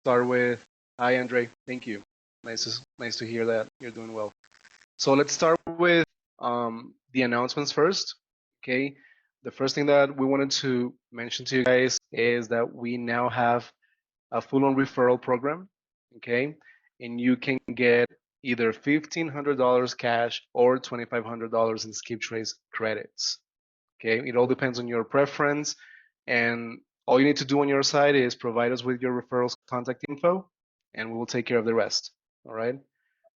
start with, hi, Andre. Thank you. Nice to hear that you're doing well. So let's start with the announcements first. Okay. The first thing that we wanted to mention to you guys is that we now have a full-on referral program. Okay. And you can get either $1,500 cash or $2,500 in Skip Trace credits. Okay. It all depends on your preference. And all you need to do on your side is provide us with your referrals contact info, and we will take care of the rest. All right.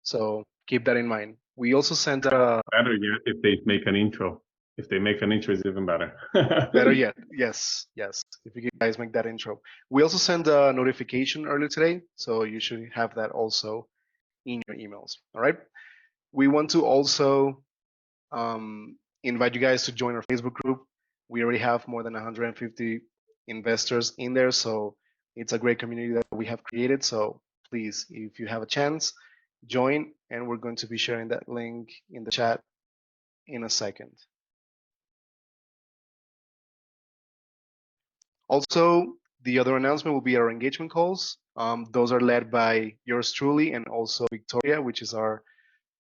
So keep that in mind. We also sent a Better yet, if they make an intro. If they make an intro, it's even better. better yet, yes, yes. If you guys make that intro, we also sent a notification earlier today, so you should have that also in your emails. All right. We want to also invite you guys to join our Facebook group. We already have more than 150 investors in there, so it's a great community that we have created. So please, if you have a chance, join, and we're going to be sharing that link in the chat in a second. Also, the other announcement will be our engagement calls. Those are led by yours truly and also Victoria, which is our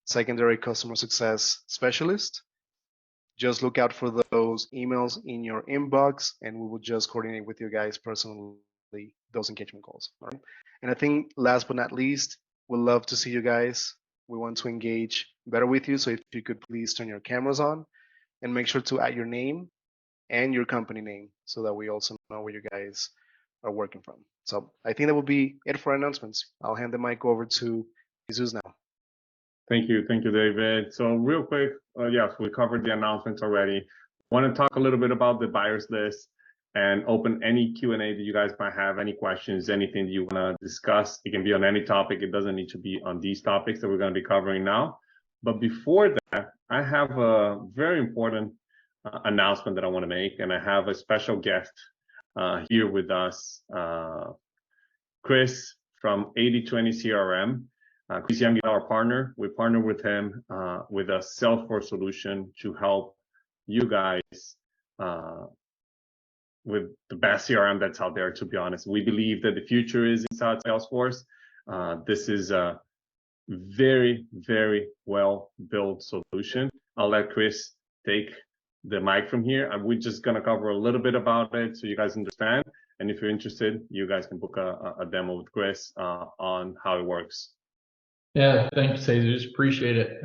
secondary customer success specialist. Just look out for those emails in your inbox, and we will just coordinate with you guys personally those engagement calls. All right. And I think last but not least, we'd love to see you guys. We want to engage better with you. So if you could please turn your cameras on and make sure to add your name and your company name so that we also know where you guys are working from. So I think that will be it for announcements. I'll hand the mic over to Jesus now. Thank you, David. So real quick, yes, we covered the announcements already. Want to talk a little bit about the buyers list and open any Q&A that you guys might have, any questions, anything that you want to discuss. It can be on any topic. It doesn't need to be on these topics that we're going to be covering now. But before that, I have a very important announcement that I want to make, and I have a special guest here with us, Kris from 80/20 CRM. Kris Young is our partner. We partner with him with a Salesforce solution to help you guys with the best CRM that's out there, to be honest. We believe that the future is inside Salesforce. This is a very, very well built solution. I'll let Kris take the mic from here. We're just going to cover a little bit about it so you guys understand. And if you're interested, you guys can book a demo with Kris on how it works. Yeah, thanks, Jesus. Appreciate it.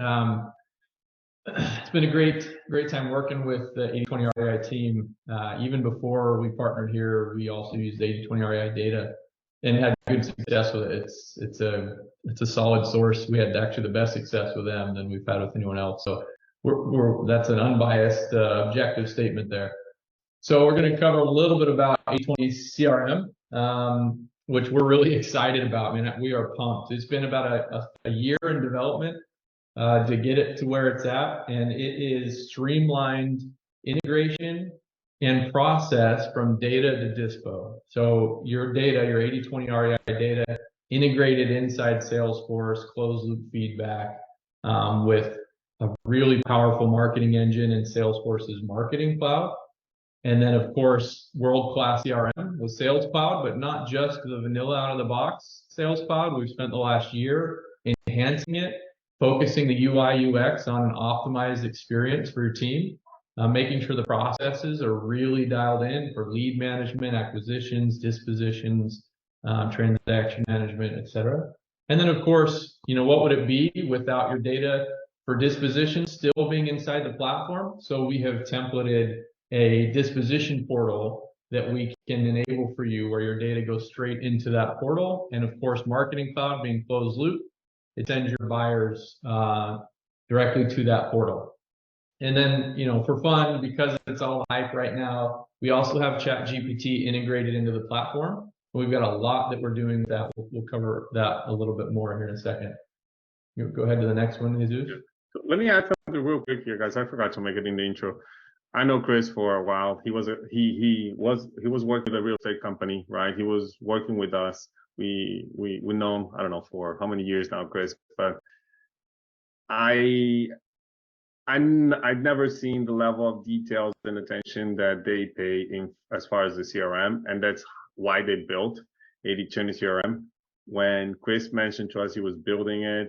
It's been a great time working with the 80/20 REI team. Even before we partnered here, we also used 80/20 REI data and had good success with it. It's a solid source. We had actually the best success with them than we've had with anyone else. So that's an unbiased, objective statement there. So we're going to cover a little bit about 80/20 CRM, which we're really excited about. I mean, we are pumped. It's been about a year in development to get it to where it's at, and it is streamlined integration and process from data to dispo. So your data, your 80/20 REI data, integrated inside Salesforce, closed loop feedback with a really powerful marketing engine in Salesforce's Marketing Cloud. And then, of course, world-class CRM with Sales Cloud, but not just the vanilla out-of-the-box Sales Cloud. We've spent the last year enhancing it, focusing the UI UX on an optimized experience for your team, making sure the processes are really dialed in for lead management, acquisitions, dispositions, transaction management, etc. And then, of course, what would it be without your data for disposition still being inside the platform? So we have templated a disposition portal that we can enable for you where your data goes straight into that portal. And of course, Marketing Cloud being closed loop, it sends your buyers directly to that portal. And then, for fun, because it's all hype right now, we also have ChatGPT integrated into the platform. We've got a lot that we're doing with that. We'll cover that a little bit more here in a second. You go ahead to the next one, Jesus. So let me add something real quick here, guys. I forgot to make it in the intro. I know Kris for a while. He was working with a real estate company, right? He was working with us. We know him, I don't know for how many years now, Kris, but I've never seen the level of details and attention that they pay in as far as the CRM, and that's why they built 80/20 CRM. When Kris mentioned to us he was building it,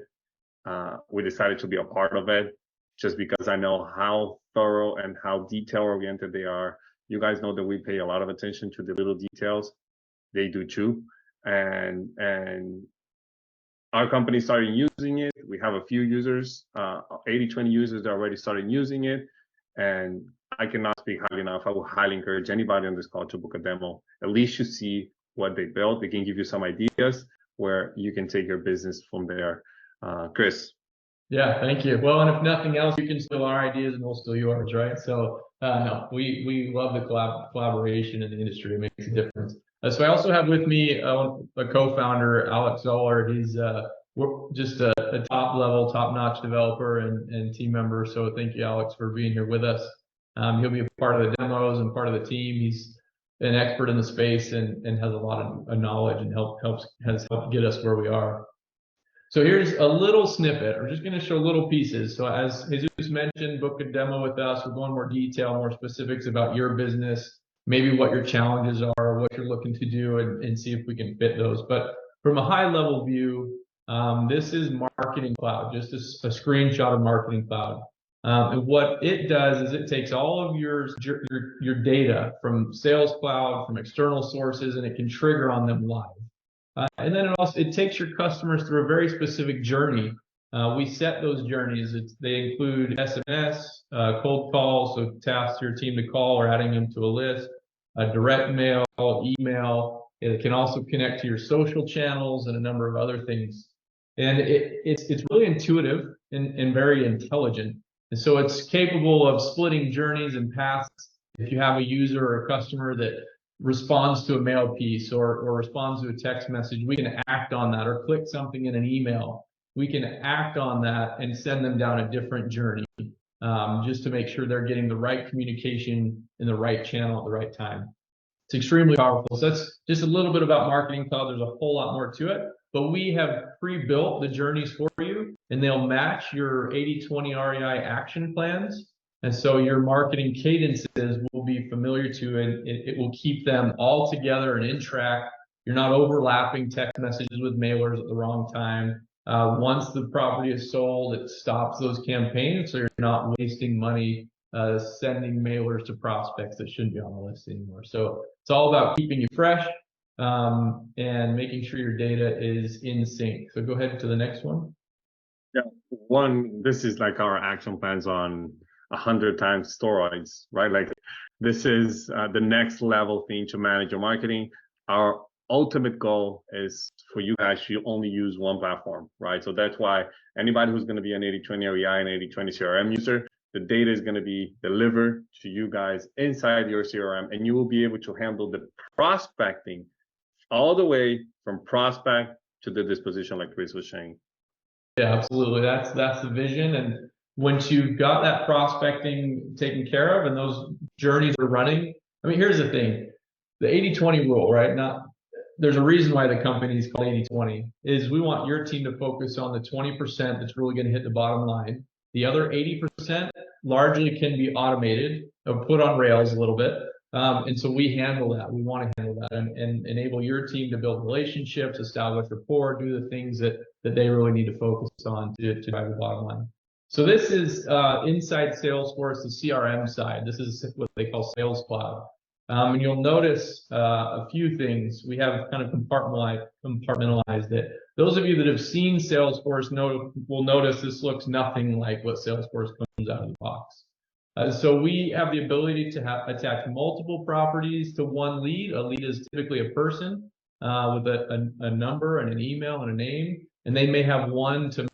we decided to be a part of it just because I know how thorough and how detail oriented they are. You guys know that we pay a lot of attention to the little details. They do too. And our company started using it. We have a few users, 80/20 users that already started using it. And I cannot speak highly enough. I will highly encourage anybody on this call to book a demo. At least you see what they built. They can give you some ideas where you can take your business from there. Kris. Yeah, thank you. Well, and if nothing else, you can steal our ideas and we'll steal yours, right? So no, we love the collaboration in the industry. It makes a difference. So I also have with me a co-founder, Alex Zoller. He's just a top level, top notch developer and team member. So thank you, Alex, for being here with us. He'll be a part of the demos and part of the team. He's an expert in the space and has a lot of knowledge and has helped get us where we are. So here's a little snippet. We're just going to show little pieces. So as Jesus mentioned, book a demo with us. We'll go into more detail, more specifics about your business, maybe what your challenges are, what you're looking to do, and see if we can fit those. But from a high level view, this is Marketing Cloud, just a screenshot of Marketing Cloud. And what it does is it takes all of your data from Sales Cloud, from external sources, and it can trigger on them live. And then it takes your customers through a very specific journey. We set those journeys. They include SMS, cold calls, so tasks your team to call or adding them to a list, direct mail, email. It can also connect to your social channels and a number of other things. And it's really intuitive and very intelligent. And so it's capable of splitting journeys and paths. If you have a user or a customer that responds to a mail piece or responds to a text message, we can act on that, or click something in an email. We can act on that and send them down a different journey, just to make sure they're getting the right communication in the right channel at the right time. It's extremely powerful. So that's just a little bit about Marketing Cloud. There's a whole lot more to it, but we have pre-built the journeys for you, and they'll match your 80/20 REI action plans. And so your marketing cadences will be familiar to, and it will keep them all together and in track. You're not overlapping text messages with mailers at the wrong time. Once the property is sold, it stops those campaigns, so you're not wasting money sending mailers to prospects that shouldn't be on the list anymore. So it's all about keeping you fresh and making sure your data is in sync. So go ahead to the next one. Yeah, this is like our action plans on 100 times steroids, right? Like this is the next level thing to manage your marketing. Our ultimate goal is for you guys to only use one platform, right? So that's why anybody who's going to be an 80/20 REI and 80/20 CRM user, the data is going to be delivered to you guys inside your CRM, and you will be able to handle the prospecting all the way from prospect to the disposition, like Kris was saying. Yeah, absolutely. That's the vision. And once you've got that prospecting taken care of and those journeys are running, I mean, here's the thing, the 80/20 rule, right? There's a reason why the company is called 80/20, is we want your team to focus on the 20% that's really going to hit the bottom line. The other 80% largely can be automated or put on rails a little bit. And so we handle that. We want to handle that and enable your team to build relationships, establish rapport, do the things that they really need to focus on to drive the bottom line. So this is inside Salesforce, the CRM side. This is what they call Sales Cloud. And you'll notice a few things. We have kind of compartmentalized it. Those of you that have seen Salesforce will notice this looks nothing like what Salesforce comes out of the box. So we have the ability to attach multiple properties to one lead. A lead is typically a person with a number and an email and a name, and they may have 1 to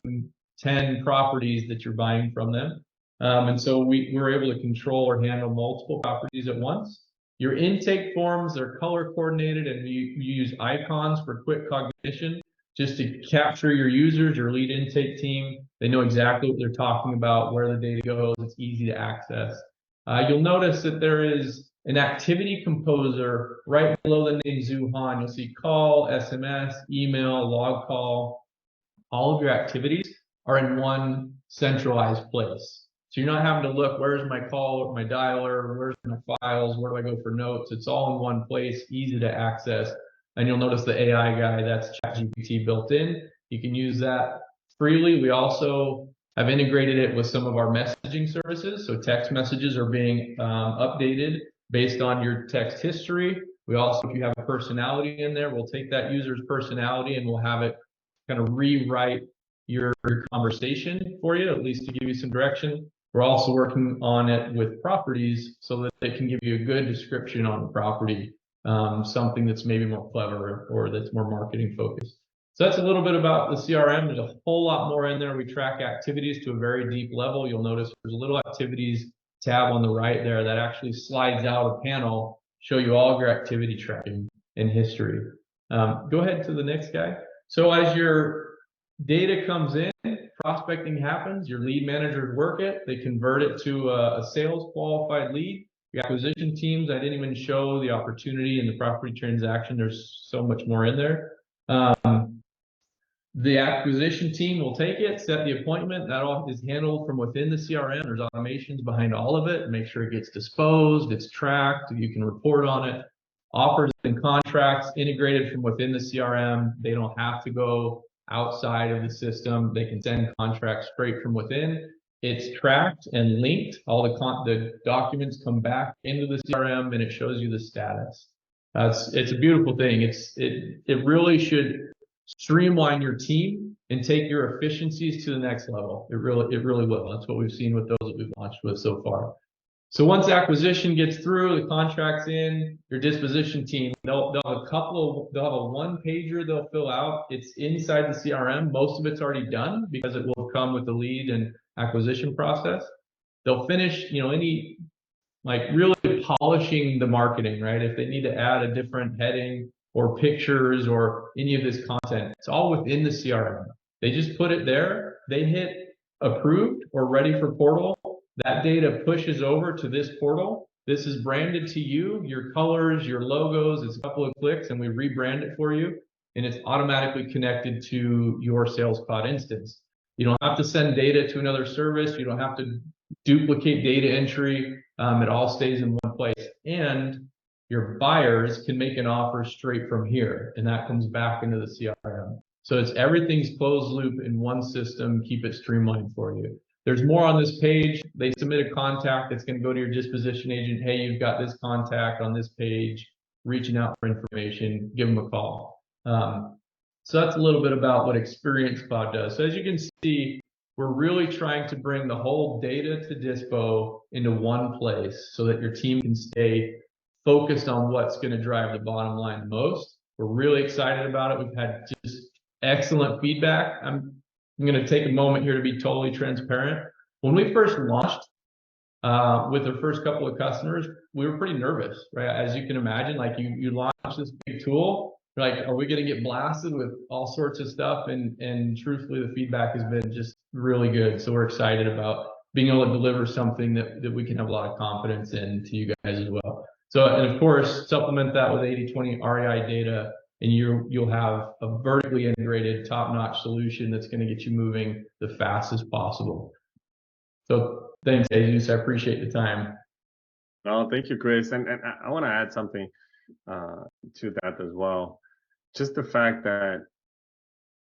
10 properties that you're buying from them. And so we're able to control or handle multiple properties at once. Your intake forms are color coordinated, and you use icons for quick cognition just to capture your users, your lead intake team. They know exactly what they're talking about, where the data goes. It's easy to access. You'll notice that there is an activity composer right below the name Zuhan. You'll see call, SMS, email, log call. All of your activities are in one centralized place. So you're not having to look, where's my call, my dialer, where's my files, where do I go for notes? It's all in one place, easy to access. And you'll notice the AI guy, that's ChatGPT built in. You can use that freely. We also have integrated it with some of our messaging services. So text messages are being updated based on your text history. We also, if you have a personality in there, we'll take that user's personality and we'll have it kind of rewrite your conversation for you, at least to give you some direction. We're also working on it with properties so that it can give you a good description on the property, something that's maybe more clever or that's more marketing focused. So that's a little bit about the CRM. There's a whole lot more in there. We track activities to a very deep level. You'll notice there's a little activities tab on the right there that actually slides out a panel, show you all of your activity tracking and history. Go ahead to the next guy. So as your data comes in, prospecting happens, your lead managers work it, they convert it to a sales qualified lead. Your acquisition teams, I didn't even show the opportunity in the property transaction. There's so much more in there. The acquisition team will take it, set the appointment. That all is handled from within the CRM. There's automations behind all of it. Make sure it gets disposed, it's tracked, you can report on it. Offers and contracts integrated from within the CRM. They don't have to go outside of the system. They can send contracts straight from within. It's tracked and linked. All the documents come back into the CRM and it shows you the status. It's a beautiful thing. It really should streamline your team and take your efficiencies to the next level. It really will. That's what we've seen with those that we've launched with so far. So once acquisition gets through, the contract's in, your disposition team, they'll have a one pager they'll fill out. It's inside the CRM. Most of it's already done because it will come with the lead and acquisition process. They'll finish, any really polishing the marketing, right? If they need to add a different heading or pictures or any of this content, it's all within the CRM. They just put it there. They hit approved or ready for portal. That data pushes over to this portal. This is branded to you, your colors, your logos. It's a couple of clicks and we rebrand it for you. And it's automatically connected to your Sales Cloud instance. You don't have to send data to another service. You don't have to duplicate data entry. It all stays in one place. And your buyers can make an offer straight from here. And that comes back into the CRM. So everything's closed loop in one system. Keep it streamlined for you. There's more on this page. They submit a contact that's going to go to your disposition agent. Hey, you've got this contact on this page, reaching out for information, give them a call. So that's a little bit about what Experience Cloud does. So as you can see, we're really trying to bring the whole data to Dispo into one place so that your team can stay focused on what's going to drive the bottom line the most. We're really excited about it. We've had just excellent feedback. I'm going to take a moment here to be totally transparent. When we first launched with the first couple of customers, we were pretty nervous, right? As you can imagine, you launch this big tool, you're like, are we going to get blasted with all sorts of stuff? And truthfully, the feedback has been just really good. So we're excited about being able to deliver something that we can have a lot of confidence in to you guys as well. So, and of course, supplement that with 80/20 REI data, and you'll have a vertically integrated, top-notch solution that's going to get you moving the fastest possible. So thanks, Jesus. I appreciate the time. No, thank you, Kris. And I want to add something to that as well. Just the fact that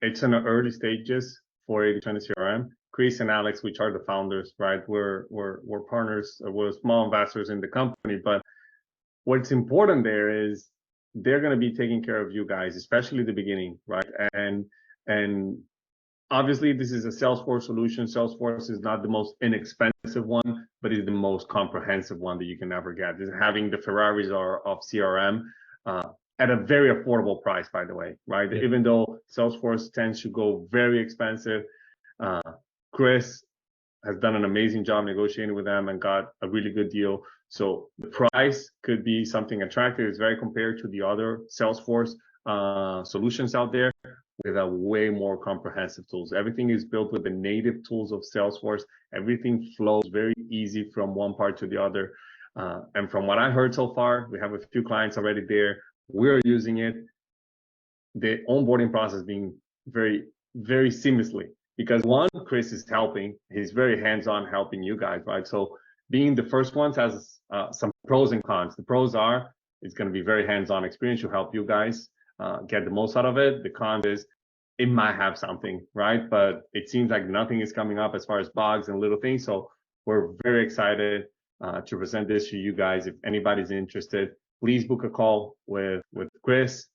it's in the early stages for 80/20 CRM. Kris and Alex, which are the founders, right? We're partners, we're small investors in the company, but what's important there is they're going to be taking care of you guys, especially the beginning, right? And obviously this is a Salesforce solution. Salesforce is not the most inexpensive one, but it's the most comprehensive one that you can ever get. It's having the Ferraris of CRM at a very affordable price, by the way, right? Yeah. Even though Salesforce tends to go very expensive, Kris has done an amazing job negotiating with them and got a really good deal. So the price could be something attractive. It's very compared to the other Salesforce solutions out there with a way more comprehensive tools. Everything is built with the native tools of Salesforce. Everything flows very easy from one part to the other. And from what I heard so far, we have a few clients already there. We're using it. The onboarding process being very, very seamlessly. Because one, Kris is helping. He's very hands-on helping you guys, right? So being the first ones has some pros and cons. The pros are it's going to be very hands-on experience to help you guys. get the most out of it. The con is it might have something, right? But it seems like nothing is coming up as far as bugs and little things. So we're very excited to present this to you guys. If anybody's interested, please book a call with Kris.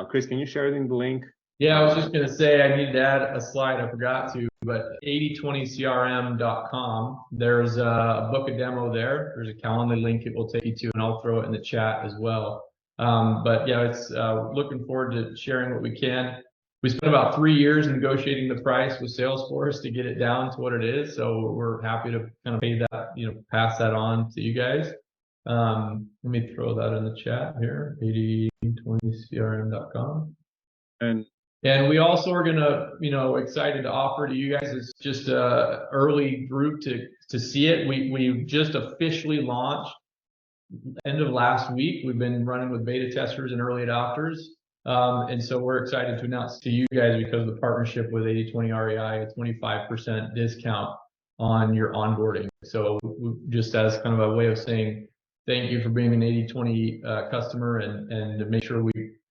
Kris, can you share it in the link? Yeah, I was just going to say I needed to add a slide. I forgot to, but 8020crm.com. There's a book a demo there. There's a Calendly link it will take you to, and I'll throw it in the chat as well. But yeah, it's looking forward to sharing what we can. We spent about 3 years negotiating the price with Salesforce to get it down to what it is. So we're happy to kind of pay that, pass that on to you guys. Let me throw that in the chat here, 8020crm.com. And we also are gonna, excited to offer to you guys. It's just a early group to see it. We just officially launched end of last week. We've been running with beta testers and early adopters. And so we're excited to announce to you guys, because of the partnership with 8020 REI, a 25% discount on your onboarding. So just as kind of a way of saying thank you for being an 8020 customer, and to make sure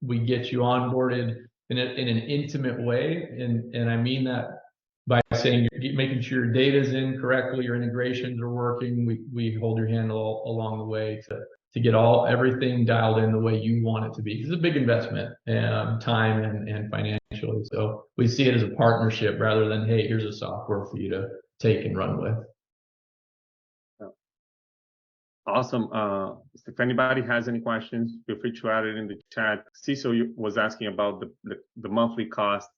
we get you onboarded in an intimate way. And I mean that by saying making sure your data's in correctly, your integrations are working. We hold your hand along the way to get everything dialed in the way you want it to be. It's a big investment, time and financially. So we see it as a partnership rather than, hey, here's a software for you to take and run with. Awesome. If anybody has any questions, feel free to add it in the chat. Cecil was asking about the monthly cost,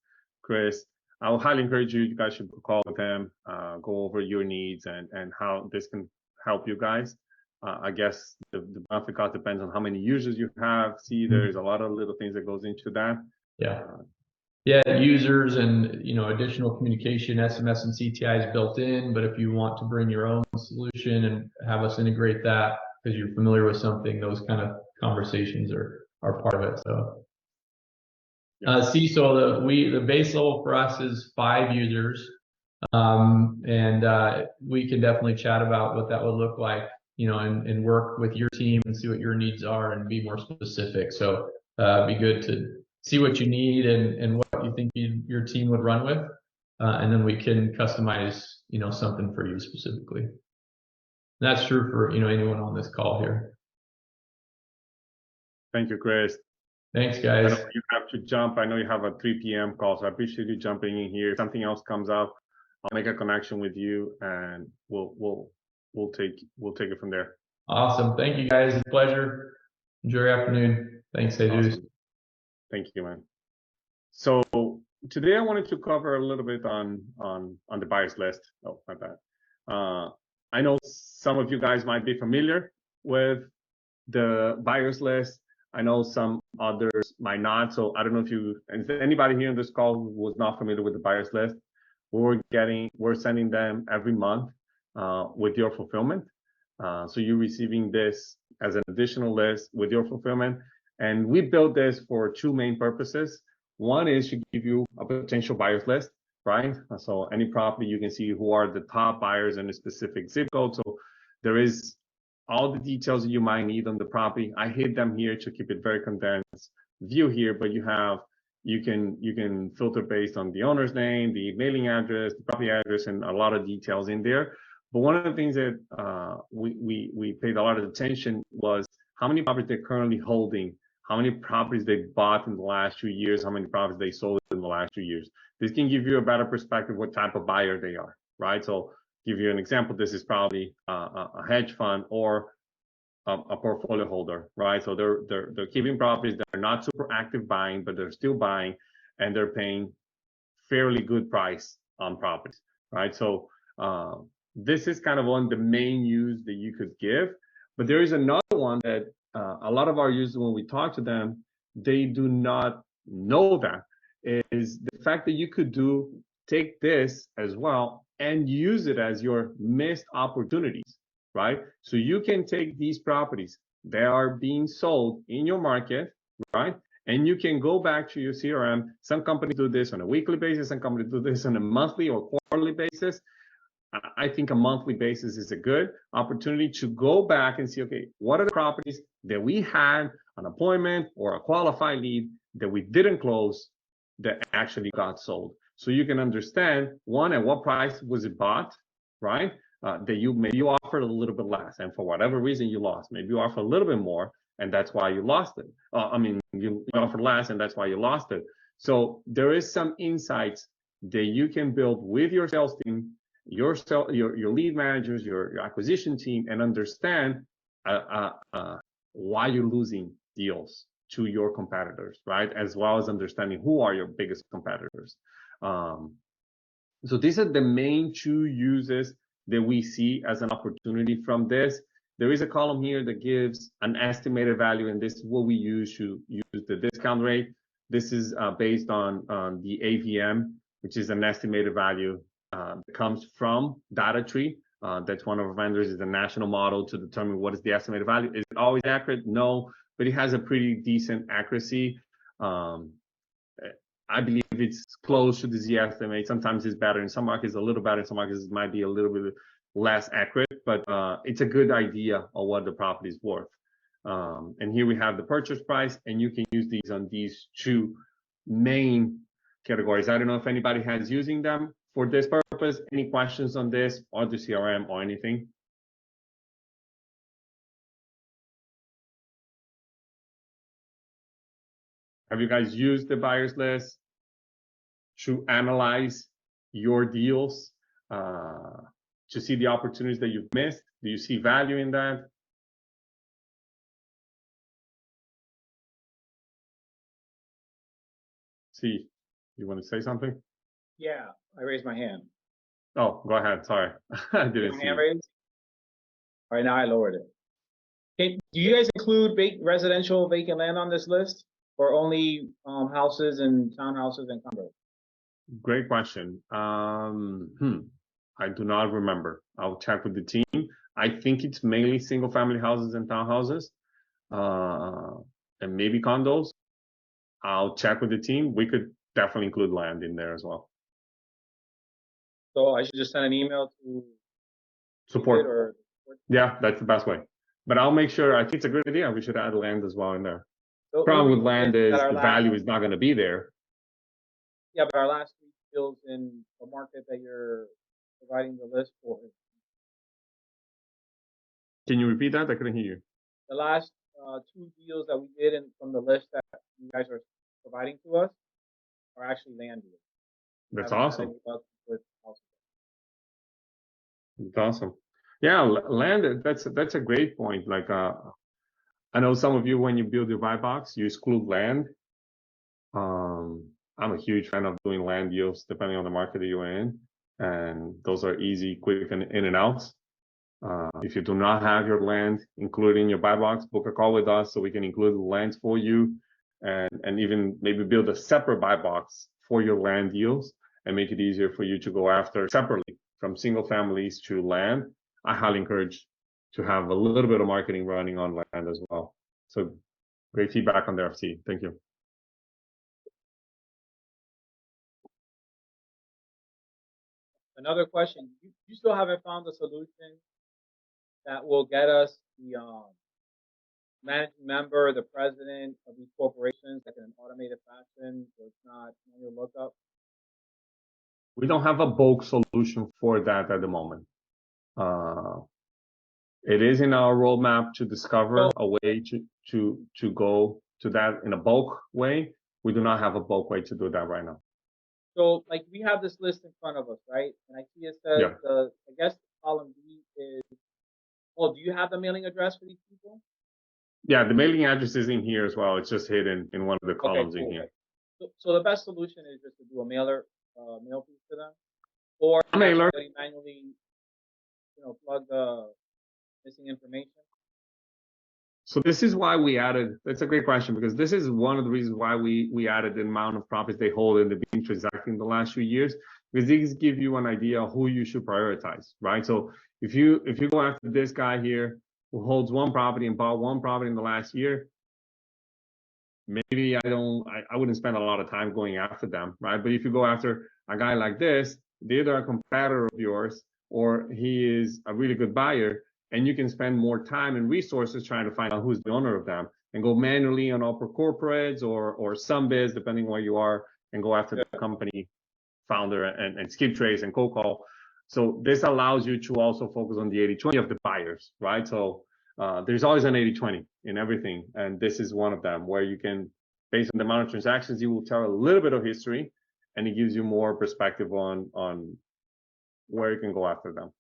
Kris. I would highly encourage you guys should call with him, go over your needs and how this can help you guys. I guess the monthly cost depends on how many users you have. There's a lot of little things that goes into that. Yeah, users and additional communication, SMS and CTI is built in. But if you want to bring your own solution and have us integrate that because you're familiar with something, those kind of conversations are part of it. So, Cecil, the base level for us is 5 users, and we can definitely chat about what that would look like, and work with your team and see what your needs are and be more specific. So, it'd be good to see what you need and what you think your team would run with, and then we can customize, something for you specifically. And that's true for anyone on this call here. Thank you, Kris. Thanks, guys. I know you have to jump. I know you have a 3 p.m. call, so I appreciate you jumping in here. If something else comes up, I'll make a connection with you, and we'll take it from there. Awesome. Thank you, guys. It's a pleasure. Enjoy your afternoon. Thanks, Jesus. Awesome. Thank you, man. So today I wanted to cover a little bit on the buyers list. Oh, my bad. I know some of you guys might be familiar with the buyers list. I know some others might not. So I don't know if anybody here on this call who was not familiar with the buyers list. We're sending them every month with your fulfillment. So you're receiving this as an additional list with your fulfillment. And we built this for 2 main purposes. One is to give you a potential buyers list, right? So any property, you can see who are the top buyers in a specific zip code. So there is all the details that you might need on the property. I hid them here to keep it very condensed view here, but you can filter based on the owner's name, the mailing address, the property address, and a lot of details in there. But one of the things that we paid a lot of attention was how many properties they're currently holding, how many properties they bought in the last 2 years, how many properties they sold in the last 2 years. This can give you a better perspective what type of buyer they are, right? So give you an example, this is probably a hedge fund or a portfolio holder, right? So they're keeping properties that are not super active buying, but they're still buying, and they're paying fairly good price on properties, right? So this is kind of one of the main use that you could give. But there is another one that a lot of our users, when we talk to them, they do not know that, is the fact that you could take this as well and use it as your missed opportunities, right? So you can take these properties that are being sold in your market, right? And you can go back to your CRM. Some companies do this on a weekly basis. Some companies do this on a monthly or quarterly basis. I think a monthly basis is a good opportunity to go back and see, okay, what are the properties that we had an appointment or a qualified lead that we didn't close that actually got sold. So you can understand, one, at what price was it bought, right? That maybe you offered a little bit less, and for whatever reason you lost. Maybe you offered a little bit more, and that's why you lost it. You offered less, and that's why you lost it. So there is some insights that you can build with your sales team, your lead managers, your acquisition team, and understand why you're losing deals to your competitors, right? As well as understanding who are your biggest competitors. So these are the main two uses that we see as an opportunity from this. There is a column here that gives an estimated value, and this is what we use to use the discount rate. This is based on the AVM, which is an estimated value that comes from DataTree. That's one of our vendors, is a national model to determine what is the estimated value. Is it always accurate? No, but it has a pretty decent accuracy. I believe it's close to the Z estimate. Sometimes it's better in some markets, a little better in some markets. It might be a little bit less accurate, but it's a good idea of what the property is worth. And here we have the purchase price, and you can use these on these two main categories. I don't know if anybody has using them for this purpose. Any questions on this or the CRM or anything? Have you guys used the buyer's list to analyze your deals, to see the opportunities that you've missed? Do you see value in that? See, you want to say something? Yeah, I raised my hand. Oh, go ahead. Sorry, I didn't see. Hand raised? All right, now I lowered it. Do you guys include residential vacant land on this list, or only houses and townhouses and condos? Great question. I do not remember. I'll check with the team. I think it's mainly single-family houses and townhouses, and maybe condos. I'll check with the team. We could definitely include land in there as well. So I should just send an email to support. or yeah, that's the best way. But I'll make sure. I think it's a great idea. We should add land as well in there. So problem with land is the value is not going to be there. Yeah, but our last week deals in the market that you're providing the list for. Can you repeat that? I couldn't hear you. The last two deals that we did from the list that you guys are providing to us are actually land deals. That's awesome. With That's awesome. Yeah, land. That's a great point. Like, I know some of you, when you build your buy box, you exclude land. I'm a huge fan of doing land deals depending on the market that you're in, and those are easy, quick, and in and outs. If you do not have your land included in your buy box, book a call with us so we can include the lands for you, and even maybe build a separate buy box for your land deals and make it easier for you to go after separately from single families to land. I highly encourage to have a little bit of marketing running on land as well. So great feedback on the FC. Thank you. Another question, you still haven't found a solution that will get us the managing member, the president of these corporations, like in an automated fashion, so it's not manual lookup? We don't have a bulk solution for that at the moment. It is in our roadmap to discover a way to go to that in a bulk way. We do not have a bulk way to do that right now. So, like, we have this list in front of us, right? And I see it says, I guess column B is, do you have the mailing address for these people? Yeah, the mailing address is in here as well. It's just hidden in one of the columns in here. So the best solution is just to do a mail piece to them, or mailer manually, plug the missing information. So this is why we added. That's a great question, because this is one of the reasons why we added the amount of profits they hold in the being transacting in the last few years, because these give you an idea of who you should prioritize, right? So if you go after this guy here who holds one property and bought one property in the last year, maybe I wouldn't spend a lot of time going after them, right? But if you go after a guy like this, they're either a competitor of yours or he is a really good buyer, and you can spend more time and resources trying to find out who's the owner of them. and go manually on upper corporates or some biz, depending where you are, and go after the company founder and skip trace and cold call. So this allows you to also focus on the 80-20 of the buyers, right? So there's always an 80-20 in everything, and this is one of them where you can, based on the amount of transactions, you will tell a little bit of history, and it gives you more perspective on where you can go after them.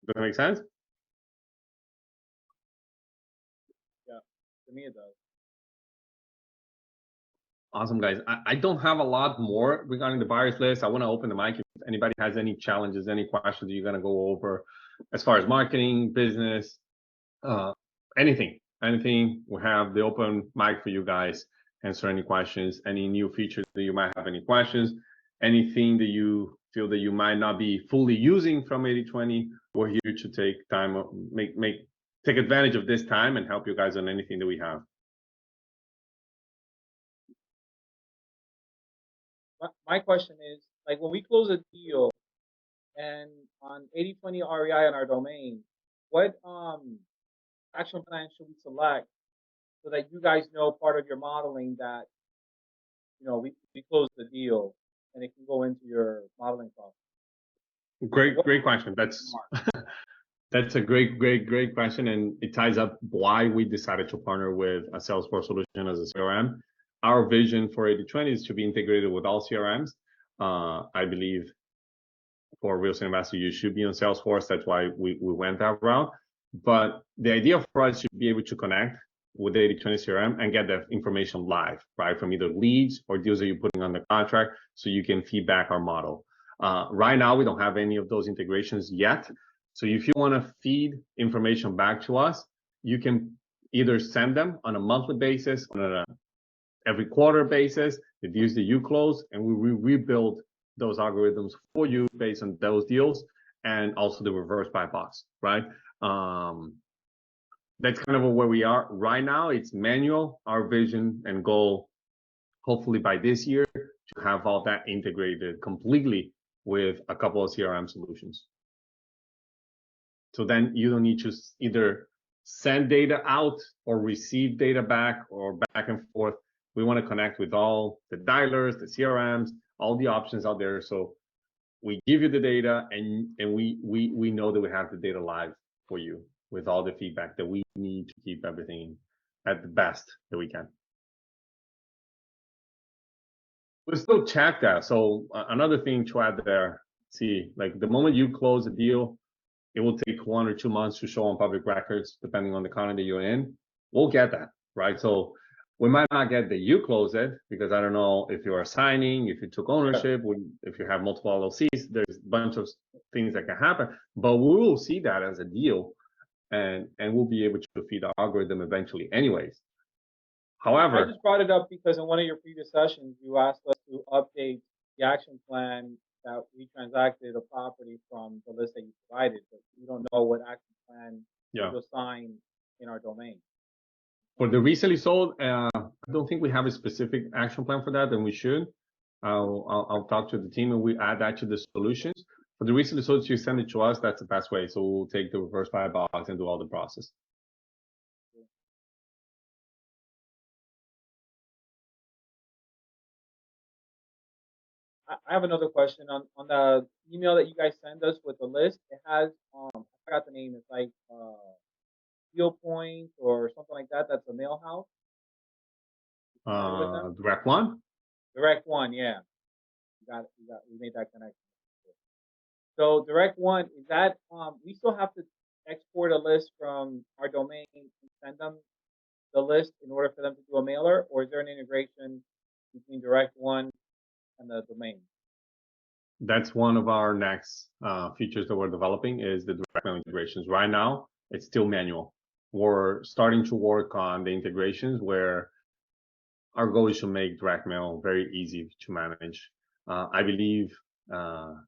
Does that make sense? Yeah, to me it does. Awesome, guys. I don't have a lot more regarding the buyers list. I want to open the mic if anybody has any challenges, any questions you're going to go over as far as marketing, business, anything. We have the open mic for you guys. Answer any questions, any new features that you might have any questions, anything that you feel that you might not be fully using from 80-20. We're here to take time, take advantage of this time and help you guys on anything that we have. My question is, like, when we close a deal and on 80-20 REI on our domain, what action plan should we select so that you guys know part of your modeling that, you know, we closed the deal and it can go into your modeling process? Great question. That's a great question, and it ties up why we decided to partner with a Salesforce solution as a CRM. Our vision for 80-20 is to be integrated with all CRMs. I believe for real estate investor, you should be on Salesforce. That's why we went that route. But the idea for us should be able to connect with the 80-20 CRM and get that information live, right? From either leads or deals that you're putting on the contract, so you can feedback our model. Right now, we don't have any of those integrations yet. So if you want to feed information back to us, you can either send them on a monthly basis, on a every quarter basis, the deals that you close, and we rebuild those algorithms for you based on those deals, and also the reverse buy box, right? That's kind of where we are right now. It's manual. Our vision and goal, hopefully by this year, to have all that integrated completely with a couple of CRM solutions. So then you don't need to either send data out or receive data back or back and forth. We want to connect with all the dialers, the CRMs, all the options out there. So we give you the data, and we know that we have the data live for you with all the feedback that we need to keep everything at the best that we can. We'll still check that. So another thing to add there, see, like the moment you close a deal, it will take 1 or 2 months to show on public records, depending on the county that you're in. We'll get that, right? So we might not get that you close it, because I don't know if you're assigning, if you took ownership, if you have multiple LLCs, there's a bunch of things that can happen, but we will see that as a deal, and we'll be able to feed our algorithm eventually anyways. However, I just brought it up because in one of your previous sessions, you asked us to update the action plan that we transacted a property from the list that you provided, but we don't know what action plan to assign in our domain. For the recently sold, I don't think we have a specific action plan for that, and we should. I'll talk to the team and we add that to the solutions. For the recently sold, you send it to us, that's the best way. So we'll take the reverse buy box and do all the process. I have another question on the email that you guys send us with the list. It has I forgot the name. It's like Deal Point or something like that. That's a mail house. Direct One. Direct One, yeah. We made that connection. So Direct One, is that we still have to export a list from our domain and send them the list in order for them to do a mailer, or is there an integration between Direct One and the domain? That's one of our next features that we're developing, is the direct mail integrations. Right now, it's still manual. We're starting to work on the integrations where our goal is to make direct mail very easy to manage. I believe 80-20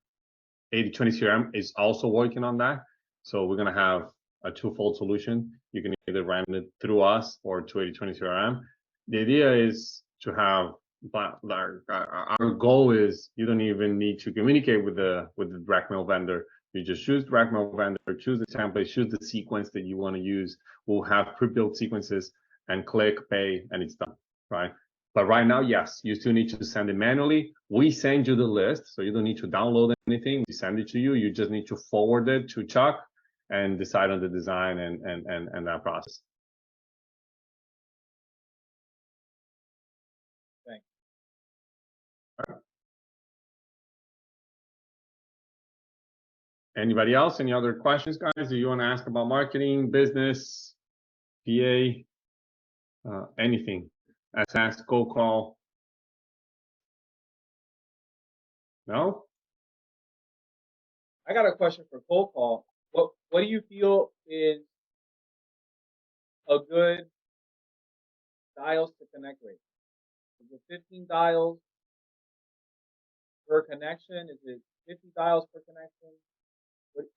CRM is also working on that. So we're going to have a twofold solution. You can either run it through us or to 80-20 CRM. The idea is to have, our goal is you don't even need to communicate with the direct mail vendor. You just choose direct mail vendor, choose the template, choose the sequence that you want to use. We'll have pre-built sequences and click pay and it's done, right? But right now, yes, you still need to send it manually. We send you the list, so you don't need to download anything. We send it to you. You just need to forward it to Chuck and decide on the design and that process. Thanks. Anybody else? Any other questions, guys? Do you want to ask about marketing, business, PA, anything? Ask, cold call. No? I got a question for cold call. What do you feel is a good dials to connect rate? Is it 15 dials per connection? Is it 50 dials per connection?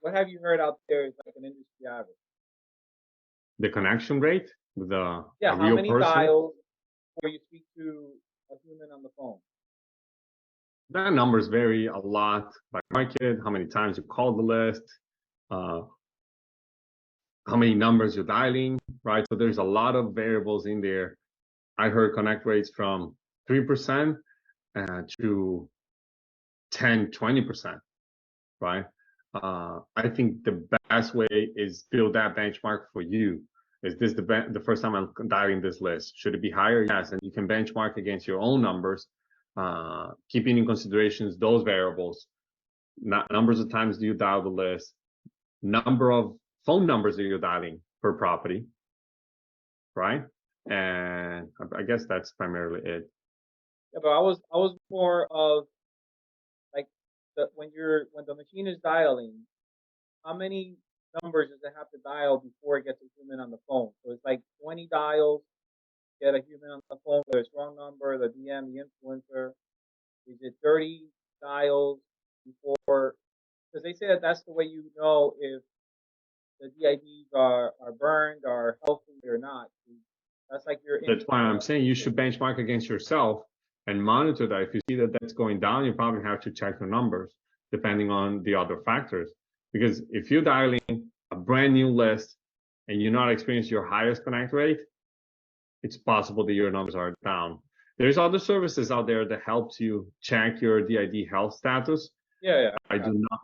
What have you heard out there is like an industry average? The connection rate with a how real many person? dials before you speak to a human on the phone? That numbers vary a lot by market, how many times you call the list, how many numbers you're dialing, right? So there's a lot of variables in there. I heard connect rates from 3% to 10, 20%, right? I think the best way is build that benchmark for you. Is this the first time I'm dialing this list? Should it be higher? Yes, and you can benchmark against your own numbers, keeping in considerations those variables, numbers of times do you dial the list, number of phone numbers that you're dialing per property, right? And I guess that's primarily it. Yeah, but I was more of like when the machine is dialing, how many numbers does it have to dial before it gets a human on the phone? So it's like 20 dials, get a human on the phone, whether it's wrong number, the DM, the influencer. Is it 30 dials before? Because they say that that's the way you know if the DIDs are burned, are healthy or not. That's like your. That's why I'm saying you should benchmark against yourself and monitor that. If you see that that's going down, you probably have to check your numbers depending on the other factors. Because if you're dialing a brand new list and you're not experiencing your highest connect rate, it's possible that your numbers are down. There's other services out there that helps you check your DID health status. Yeah. I do not.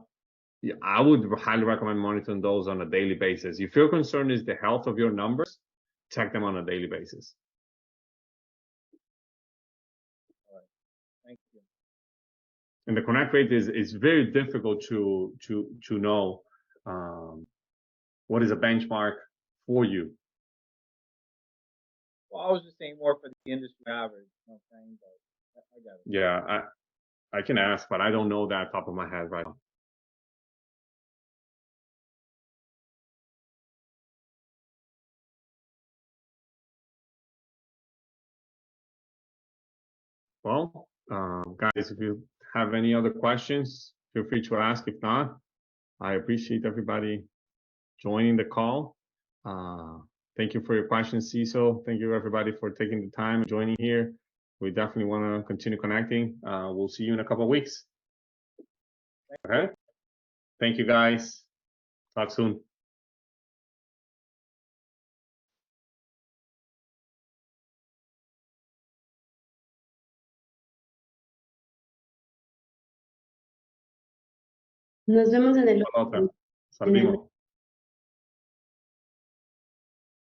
I would highly recommend monitoring those on a daily basis. If your concern is the health of your numbers, check them on a daily basis. All right. Thank you. And the connect rate is very difficult to know what is a benchmark for you. Well, I was just saying more for the industry average. You know what I'm saying? But I got it. Yeah, I can ask, but I don't know that top of my head right now. Well, guys, if you have any other questions, feel free to ask. If not, I appreciate everybody joining the call. Thank you for your questions, Cecil. Thank you, everybody, for taking the time and joining here. We definitely want to continue connecting. We'll see you in a couple of weeks. Okay? Thank you, guys. Talk soon. Nos vemos en el Hasta la otra. Salimos.